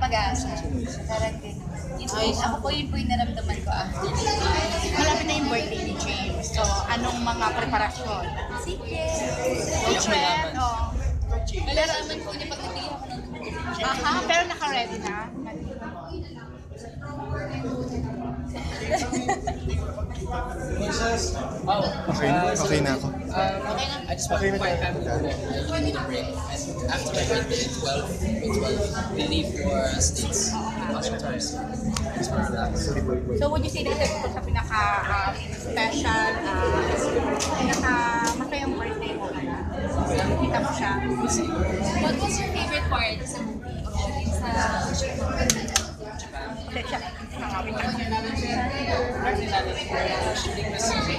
mag-aasa. Parang gano'n. Ako po yun po yung naramdaman ko after. Malapit na yung birthday ni James. So, anong mga preparasyon? Secret. Secret? Oh. Malalaman po niya pag nagbigay ako ng Aha, pero naka-ready na. Okay na ako. I just want my family to know I need a break. And after my birthday at 12, we leave for States. Just for relax. So, would you say that ito sa pinaka-special, pinaka-masayang birthday mo? Kita mo siya. What was your favorite part sa movie? Kasi siya, nakawin niya. Shooting the scene.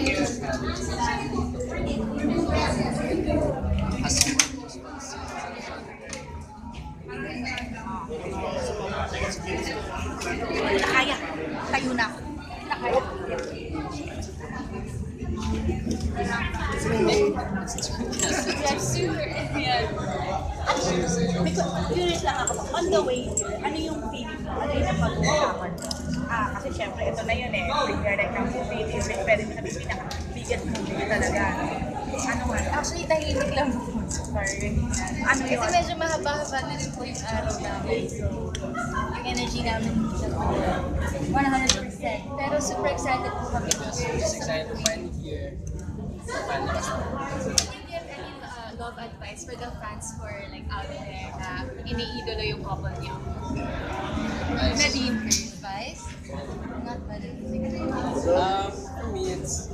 Nakaya. Tayo na ako. Nakaya. Yes, super. Yeah. Because curious lang ako, on the way, ano yung feeling mo? Ano yung napag-usapan mo? Kasi syempre, ito na yun eh. Figure like ng movie, pwede mo sabihin pinaka-biggest movie talaga. Ano nga? Actually, tahimik lang po. Sorry. Ano Kasi yun? medyo mahaba-haba na rin po yung araw namin. So, yung energy namin sa 100%. Pero super excited po kami. Just excited to finally hear. Finally. Can you give any love advice for the fans who are like out there na iniidolo yung couple niyo? Nadine, advice? Not bad. For me, it's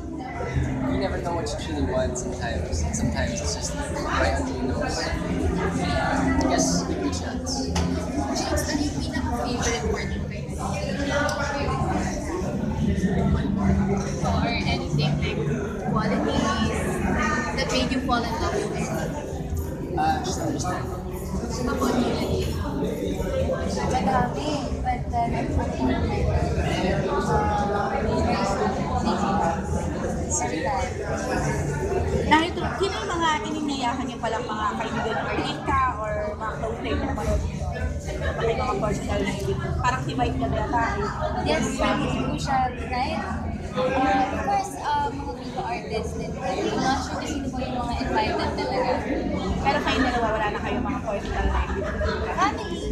you never know what you truly want sometimes. Sometimes it's just right under your nose. I guess give it a chance. James, ano yung pinaka-favorite word mo kayo? Or anything like qualities that made you fall in love with it? Just understand. Ako din. Madami. But Narito, sino yung mga ininayahan niyo palang mga kaibigan or ka or mga kausay na manood nito? Pati mga personal na yun. Parang si Mike na yata. yes, friends po siya, right? Of course, mga dito artists din. I'm not sure kung sino po yung mga invited talaga. Pero kayo dalawa, wala na kayo mga personal na yun. Family.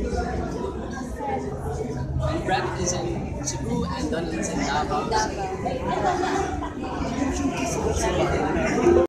Brad is in Cebu and Donald is in Davao. Davao.